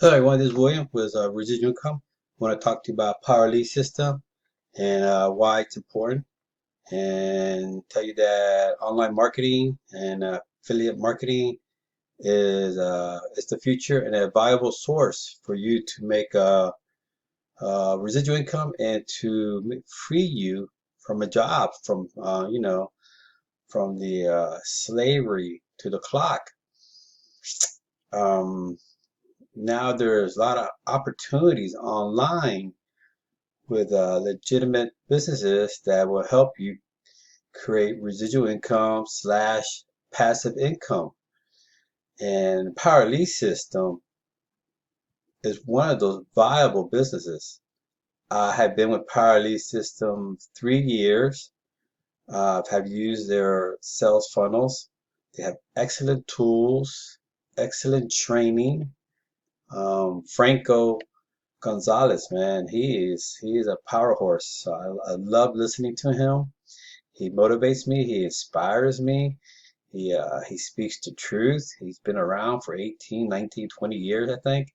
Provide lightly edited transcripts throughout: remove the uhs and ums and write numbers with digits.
Hello everyone, this is William with Residual Income. I want to talk to you about Power Lead System and why it's important, and tell you that online marketing and affiliate marketing is the future and a viable source for you to make residual income and to free you from a job, from from the slavery to the clock. Um, Now there's a lot of opportunities online with legitimate businesses that will help you create residual income slash passive income. And Power Lease System is one of those viable businesses. I have been with Power Lease System 3 years. Have used their sales funnels. They have excellent tools, excellent training. Franco Gonzalez, man, he is a power horse. So I love listening to him. He motivates me. He inspires me. He speaks the truth. He's been around for 18, 19, 20 years, I think.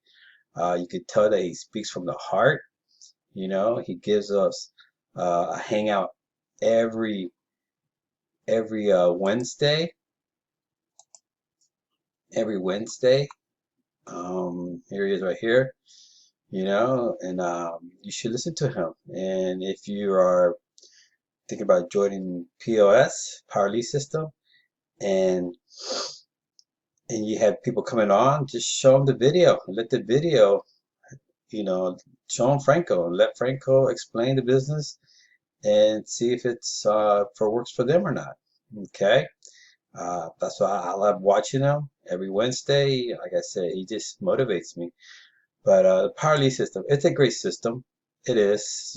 You could tell that he speaks from the heart. He gives us a hangout every Wednesday. Every Wednesday. Here he is right here. And you should listen to him. And if you are thinking about joining POS, Power Lead System, and you have people coming on, just show them the video. Let the video, you know, show them Franco and let Franco explain the business and see if it's for works for them or not. Okay, that's why I love watching him every Wednesday. Like I said, he just motivates me. But the Power Lead System, it's a great system. It is.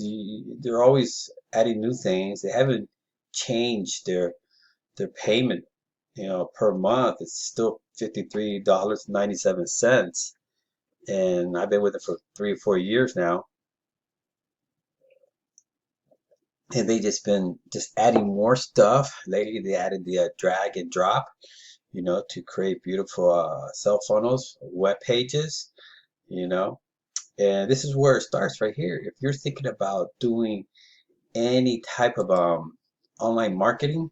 They're always adding new things. They haven't changed their payment, per month. It's still $53.97. And I've been with it for 3 or 4 years now. And they just been just adding more stuff. Lately, they added the drag and drop, to create beautiful cell funnels, web pages, you know. And this is where it starts right here. If you're thinking about doing any type of online marketing,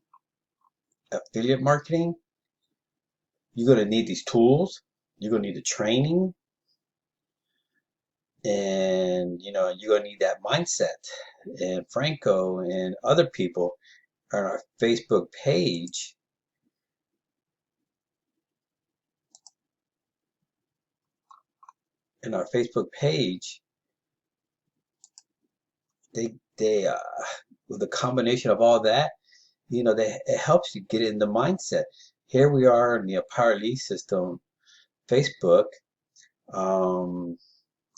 affiliate marketing, you're going to need these tools. You're going to need the training, and you're going to need that mindset. And Franco and other people on our Facebook page, in our Facebook page, they with the combination of all that, it helps you get in the mindset. Here we are in the Power Lead System Facebook. Um,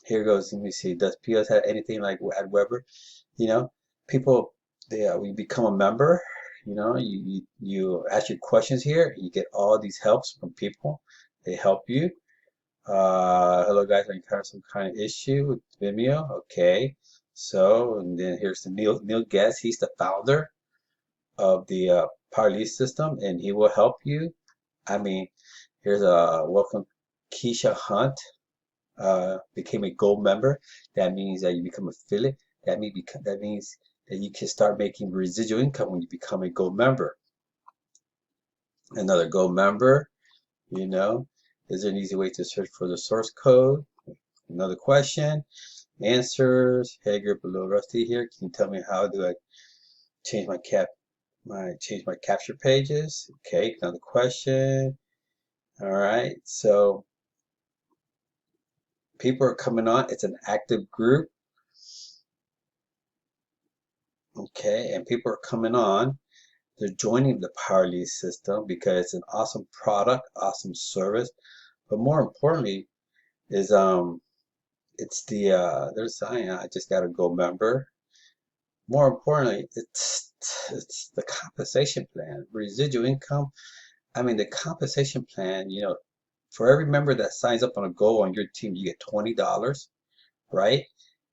Here goes. Let me see. Does POS have anything like at Weber? You know, people we become a member. You ask your questions here. You get all these helps from people. They help you. Hello guys, I encountered some kind of issue with Vimeo. Okay. So, and then here's the Neil Guest. He's the founder of the Power Lead System, and he will help you. I mean, here's a welcome Keisha Hunt. Became a gold member. That means that you become affiliate. That means that you can start making residual income when you become a gold member. Another gold member, you know, is there an easy way to search for the source code? Another question. Answers. Hey, group, a little rusty here. Can you tell me how do I change my capture pages? Okay, another question. All right, so people are coming on. It's an active group. Okay, and people are coming on. They're joining the Power Lead System because it's an awesome product, awesome service. But more importantly, is it's the there's I just got to go member. More importantly, it's the compensation plan, residual income. I mean, the compensation plan. For every member that signs up on a goal on your team, you get $20, right?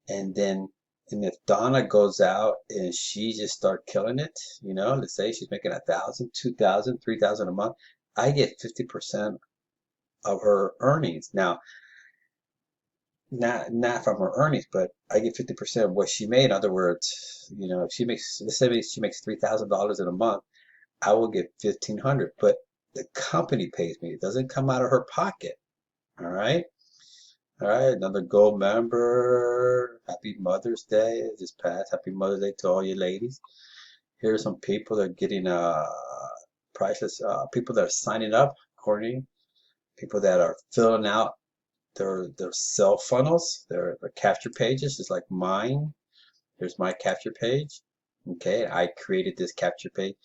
And then, and if Donna goes out and she just start killing it, let's say she's making 1,000, 2,000, 3,000 a month, I get 50% of her earnings. Now, not from her earnings, but I get 50% of what she made. In other words, if she makes, let's say she makes $3,000 in a month, I will get 1,500. But the company pays me. It doesn't come out of her pocket. All right. All right. Another gold member. Happy Mother's Day. Just passed. Happy Mother's Day to all you ladies. Here are some people that are getting priceless. People that are signing up, according people that are filling out their sell funnels, their capture pages, just like mine. Here's my capture page. Okay, I created this capture page.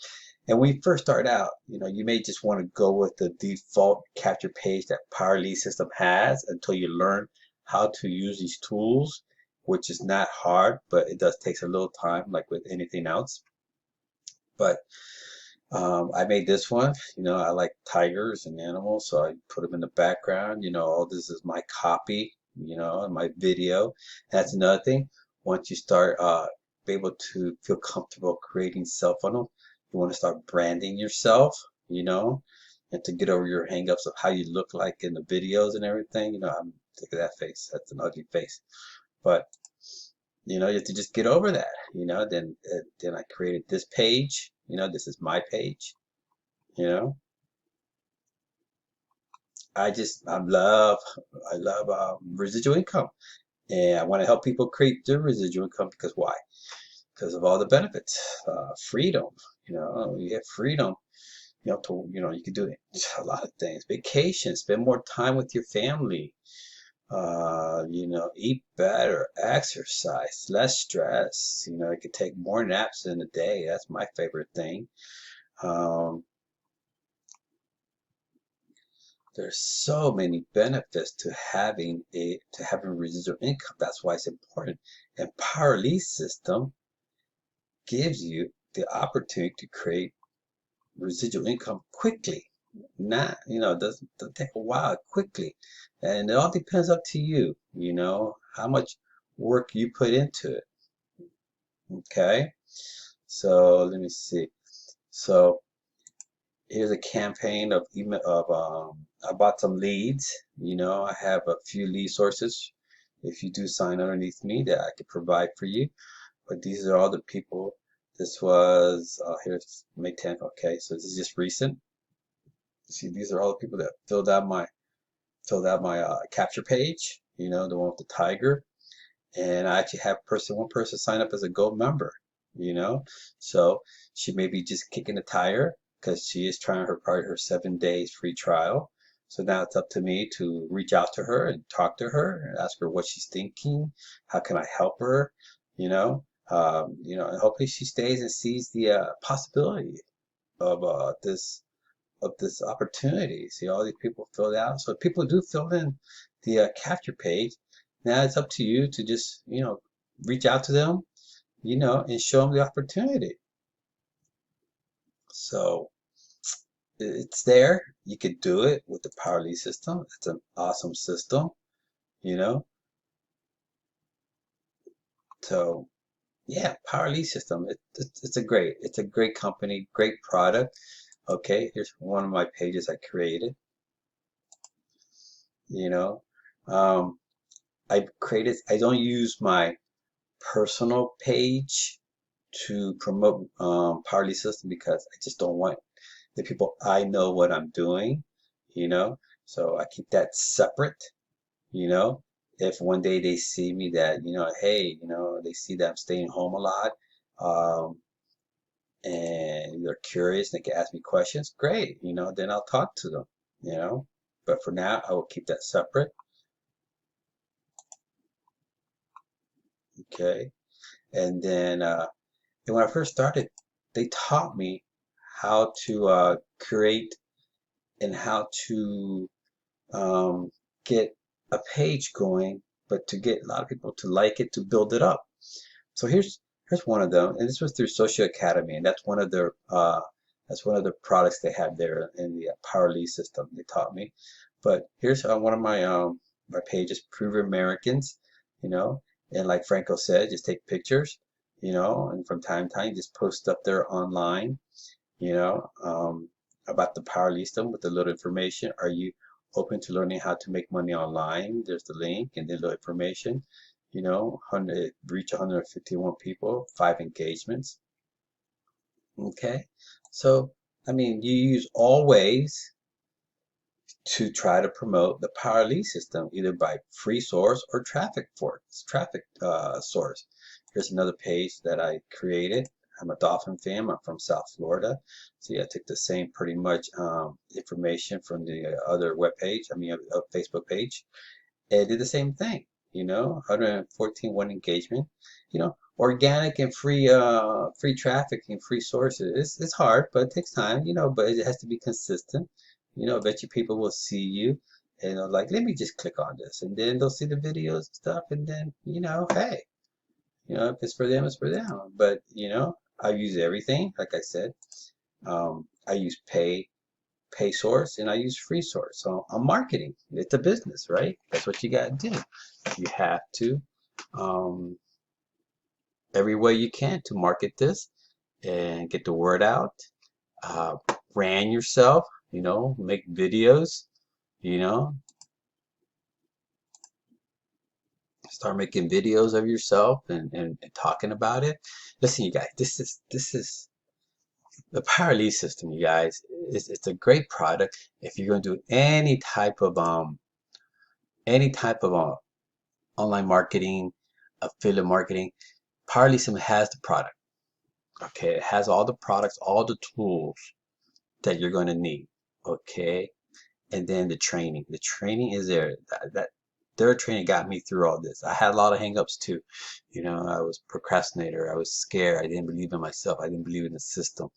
And when you first start out, you may just want to go with the default capture page that Power Lead System has until you learn how to use these tools, which is not hard, but it does take a little time, like with anything else. But I made this one. I like tigers and animals, so I put them in the background. All this is my copy, and my video. That's another thing. Once you start be able to feel comfortable creating self funnel, you want to start branding yourself, and to get over your hangups of how you look like in the videos and everything. Look at that face. That's an ugly face. But you have to just get over that. Then I created this page. This is my page. You know, I love residual income, and I want to help people create their residual income because why? Because of all the benefits, freedom. You have freedom. You can do a lot of things. Vacation, spend more time with your family. Eat better, exercise, less stress. You could take more naps in a day. That's my favorite thing. Um, there's so many benefits to having residual income. That's why it's important. And Power Lead System gives you the opportunity to create residual income quickly. Not, it doesn't take a while, quickly. And it all depends up to you, how much work you put into it. Okay. So let me see. So here's a campaign of email I bought some leads. I have a few lead sources. If you do sign underneath me, that I could provide for you. But these are all the people. This was here's May 10th. Okay, so this is just recent. See, these are all the people that filled out my capture page. The one with the tiger. And I actually have one person sign up as a gold member. So she may be just kicking a tire because she is trying probably her 7 days free trial. So now it's up to me to reach out to her and talk to her and ask her what she's thinking. How can I help her? And hopefully she stays and sees the possibility of this opportunity. See, all these people filled out. So if people do fill in the capture page, now it's up to you to just reach out to them, and show them the opportunity. So it's there. You could do it with the Power Lead system. It's an awesome system, you know. So yeah, Power Lead system. It's a great company, great product. Okay, here's one of my pages I created. You know, um, I don't use my personal page to promote Power Lead system because I just don't want the people I know what I'm doing, so I keep that separate, you know. If one day they see me that, hey, they see that I'm staying home a lot, um, and they're curious and they can ask me questions, great, then I'll talk to them, you know. But for now, I will keep that separate, okay? And then, and when I first started, they taught me how to create and how to um, get a page going, but to get a lot of people to like it, to build it up. So here's one of them, and this was through Social Academy, and that's one of the products they have there in the Power Lead system they taught me. But here's one of my pages, Prove Americans, you know, and like Franco said, just take pictures, and from time to time just post up there online, you know, um, about the power system with a little information. Are you open to learning how to make money online. There's the link and then the information. 100, reach 151 people, 5 engagements. Okay, so I mean, you use all ways to try to promote the power lead system, either by free source or traffic source. Here's another page that I created. I'm a Dolphin fan. I'm from South Florida. So yeah, I took the same pretty much information from the other web page, Facebook page, and did the same thing. 114 one engagement. Organic and free traffic and free sources. It's hard, but it takes time. But it has to be consistent. I bet you people will see you and they're like, let me just click on this, and then they'll see the videos and stuff, and then hey, if it's for them, it's for them. But I use everything, like I said. I use pay source and I use free source. So I'm marketing. It's a business, right? That's what you gotta do. You have to every way you can to market this and get the word out. Brand yourself, make videos, you know, start making videos of yourself and talking about it. Listen, you guys, this is the Power Lead system, you guys. It's a great product if you're going to do any type of online marketing, affiliate marketing. Power Lead system has the product. Okay, it has all the products, all the tools that you're going to need. Okay, and then the training. The training is there. Their training got me through all this. I had a lot of hangups too. I was procrastinator. I was scared. I didn't believe in myself. I didn't believe in the system.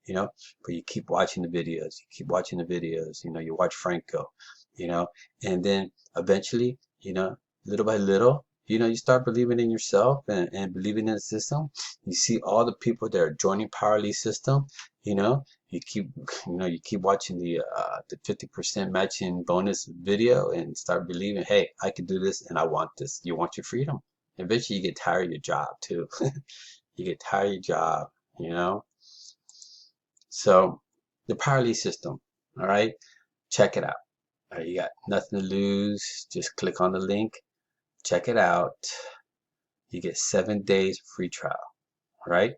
But you keep watching the videos. You keep watching the videos. You watch Franco. And then eventually, little by little, you start believing in yourself and believing in the system. You see all the people that are joining Power Lead system. You keep watching the 50% matching bonus video and start believing, hey, I can do this and I want this. You want your freedom. Eventually you get tired of your job too. You get tired of your job. So the Power Lead system, all right, check it out. All right, you got nothing to lose. Just click on the link, check it out. You get 7 days free trial, all right?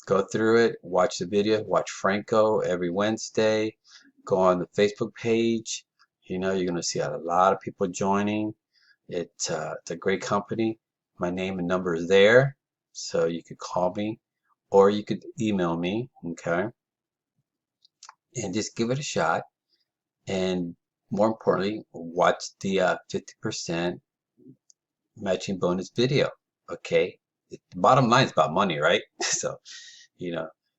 Go through it, watch the video, watch Franco every Wednesday, go on the Facebook page. You're going to see a lot of people joining. It's a great company. My name and number is there, so you could call me or you could email me, okay? And just give it a shot. And more importantly, watch the 50% matching bonus video, okay? The bottom line is about money, right? So,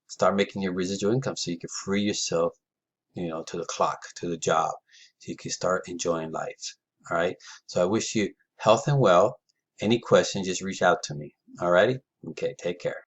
start making your residual income so you can free yourself, to the clock, to the job, so you can start enjoying life. All right. So I wish you health and wealth. Any questions, just reach out to me. All righty. Okay. Take care.